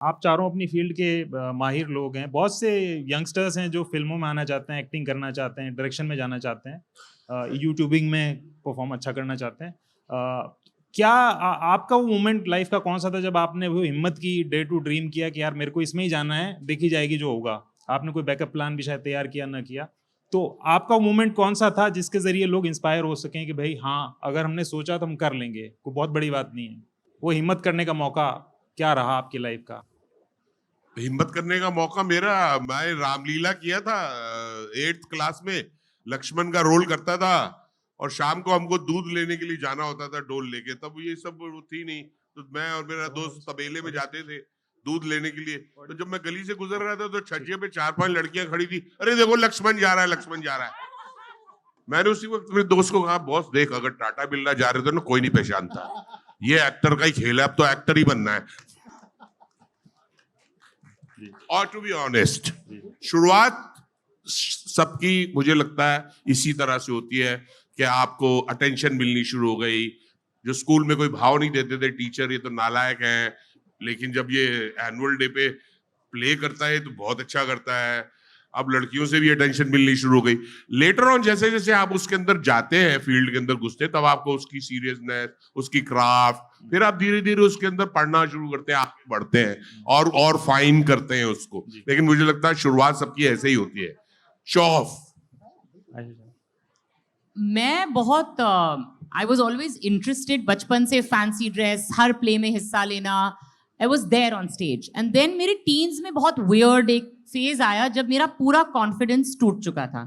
आप चारों अपनी फील्ड के माहिर लोग हैं। बहुत से यंगस्टर्स हैं जो फ़िल्मों में आना चाहते हैं, एक्टिंग करना चाहते हैं, डायरेक्शन में जाना चाहते हैं, यूट्यूबिंग में परफ़ॉर्म अच्छा करना चाहते हैं। क्या आपका वो मोमेंट लाइफ़ का कौन-सा था जब आपने वो हिम्मत की, डेयर टू ड्रीम किया कि यार मेरे को इसमें ही जाना है, देखी जाएगी जो होगा? आपने कोई बैकअप प्लान भी शायद तैयार किया, ना किया। तो आपका वो मोमेंट कौन-सा था जिसके ज़रिए लोग इंस्पायर हो सकें कि भई हाँ, अगर हमने सोचा तो हम कर लेंगे, कोई बहुत बड़ी बात नहीं है। वो हिम्मत करने का मौका क्या रहा आपकी लाइफ़ का? हिम्मत करने का मौका मेरा, मैं रामलीला किया था 8th क्लास में, लक्ष्मण का रोल करता था और शाम को हमको दूध लेने के लिए जाना होता था डोल लेके। तब ये सब वो थी नहीं, तो मैं और मेरा दोस्त तबेले में जाते थे दूध लेने के लिए। तो जब मैं गली से गुजर रहा था तो छज्जे पे 4-5 लड़कियां खड़ी थी, अरे देखो लक्ष्मण जा रहा है, लक्ष्मण जा रहा है। मैंने उसी वक्त मेरे दोस्त को कहा, बॉस देख, अगर टाटा बिरला जा रहे थे ना, कोई नहीं पहचानता, ये एक्टर का ही खेल है, अब तो एक्टर ही बनना है। और टू बी ऑनेस्ट, शुरुआत सबकी मुझे लगता है इसी तरह से होती है कि आपको अटेंशन मिलनी शुरू हो गई। जो स्कूल में कोई भाव नहीं देते थे टीचर, ये तो नालायक हैं, लेकिन जब ये एनुअल डे पे प्ले करता है तो बहुत अच्छा करता है। अब लड़कियों से भी अटेंशन मिलनी शुरू हो गई। लेटर ऑन जैसे जैसे आप उसके अंदर जाते हैं, फील्ड के अंदर घुसते हैं, तब आपको उसकी सीरियसनेस, उसकी क्राफ्ट, फिर आप धीरे धीरे उसके अंदर पढ़ना शुरू करते हैं, आप बढ़ते हैं और फाइन करते हैं उसको। लेकिन मुझे लगता है शुरुआत सबकी ऐसे ही होती है, शो ऑफ। मैं बहुत आई वॉज ऑलवेज इंटरेस्टेड, बचपन से फैंसी ड्रेस, हर प्ले में हिस्सा लेना, I was there on stage. And then मेरे टीन्स में बहुत वियर्ड एक फेज आया जब मेरा पूरा कॉन्फिडेंस टूट चुका था,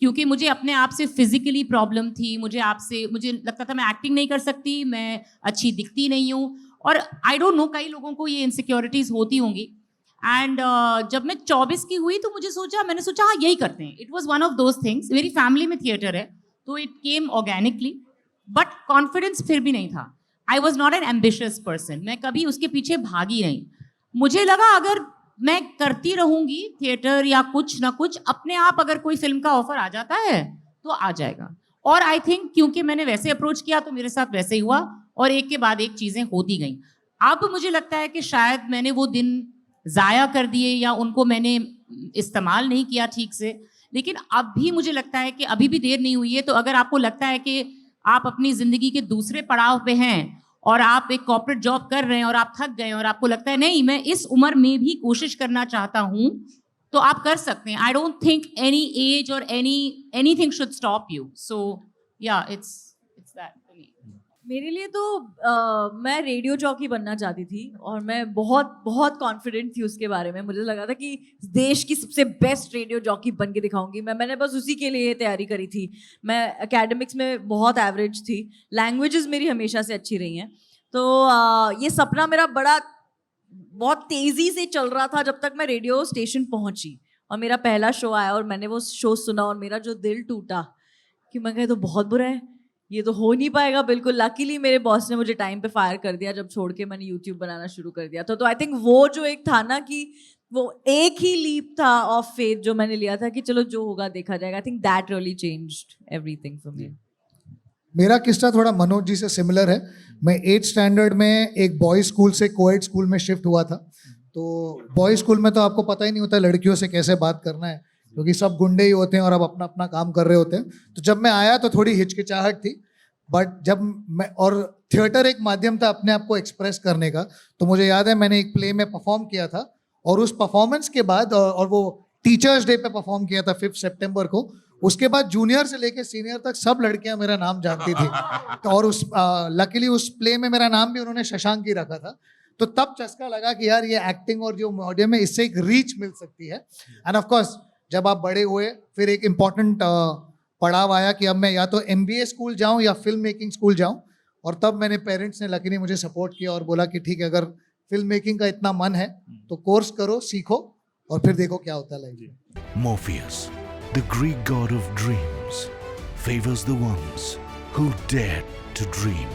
क्योंकि मुझे अपने आप से फिजिकली प्रॉब्लम थी। मुझे लगता था मैं एक्टिंग नहीं कर सकती, मैं अच्छी दिखती नहीं हूँ, और आई डोंट नो, कई लोगों को ये इनसिक्योरिटीज होती होंगी। एंड जब मैं 24 की हुई तो मैंने सोचा हाँ यही करते हैं। It was one of those things. मेरी फैमिली में थिएटर है तो it came organically, but confidence फिर भी नहीं था। I was not an ambitious person, मैं कभी उसके पीछे भागी नहीं। मुझे लगा अगर मैं करती रहूंगी थिएटर या कुछ ना कुछ, अपने आप अगर कोई फिल्म का ऑफर आ जाता है तो आ जाएगा। और आई थिंक क्योंकि मैंने वैसे अप्रोच किया तो मेरे साथ वैसे ही हुआ, और एक के बाद एक चीजें होती गई। अब मुझे लगता है कि शायद मैंने वो दिन जाया कर दिए या उनको मैंने इस्तेमाल नहीं किया ठीक से, लेकिन अब भी मुझे लगता है कि अभी भी देर नहीं हुई है। तो अगर आपको लगता है कि आप अपनी जिंदगी के दूसरे पड़ाव पे हैं और आप एक कॉर्पोरेट जॉब कर रहे हैं और आप थक गए और आपको लगता है नहीं मैं इस उम्र में भी कोशिश करना चाहता हूं, तो आप कर सकते हैं। I don't think any as और एनीथिंग शुड स्टॉप यू। सो या इट्स दैट फॉर मी। मेरे लिए तो मैं रेडियो जॉकी बनना चाहती थी और मैं बहुत बहुत कॉन्फिडेंट थी उसके बारे में। मुझे लगा था कि देश की सबसे बेस्ट रेडियो जॉकी बन के दिखाऊंगी। मैंने बस उसी के लिए तैयारी करी थी। मैं एकेडमिक्स में बहुत एवरेज थी, लैंग्वेजेस मेरी हमेशा से अच्छी रही हैं। तो ये सपना मेरा बहुत तेज़ी से चल रहा था जब तक मैं रेडियो स्टेशन पहुंची और मेरा पहला शो आया और मैंने वो शो सुना और मेरा जो दिल टूटा कि मैं कहे तो बहुत बुरा है, ये तो हो नहीं पाएगा बिल्कुल। लकीली मेरे बॉस ने मुझे टाइम पे फायर कर दिया जब छोड़ के मैंने यूट्यूब बनाना शुरू कर दिया था। तो आई थिंक वो जो एक था ना कि वो एक ही लीप था ऑफ फेथ जो मैंने लिया था कि चलो जो होगा देखा जाएगा। I think that really changed everything for me. मेरा किस्सा थोड़ा मनोज जी से सिमिलर है। मैं 8th स्टैंडर्ड में एक बॉयज स्कूल से कोएड स्कूल में शिफ्ट हुआ था। तो बॉयज स्कूल में तो आपको पता ही नहीं होता लड़कियों से कैसे बात करना है, क्योंकि सब गुंडे ही होते हैं और अब अपना अपना काम कर रहे होते हैं। तो जब मैं आया तो थोड़ी हिचकिचाहट थी, बट जब मैं, और थिएटर एक माध्यम था अपने आप को एक्सप्रेस करने का, तो मुझे याद है मैंने एक प्ले में परफॉर्म किया था और उस परफॉर्मेंस के बाद, और वो टीचर्स डे पे परफॉर्म किया था 5 सितंबर को, उसके बाद जूनियर से लेके सीनियर तक सब लड़कियां मेरा नाम जानती थी। तो और लकीली उस प्ले में मेरा नाम भी उन्होंने शशांक ही रखा था। तो तब चस्का लगा कि यार ये एक्टिंग और जो मीडियम है इससे एक रीच मिल सकती है। एंड ऑफ कोर्स जब आप बड़े हुए फिर एक इम्पॉर्टेंट पड़ाव आया कि अब मैं या तो MBA स्कूल जाऊं या फिल्म मेकिंग स्कूल जाऊं, और तब मैंने पेरेंट्स ने लकीली मुझे सपोर्ट किया और बोला कि ठीक है, अगर फिल्म मेकिंग का इतना मन है तो कोर्स करो, सीखो और फिर देखो क्या होता है लाइफ में। Morpheus, the Greek god of dreams, favors the ones who dare to dream.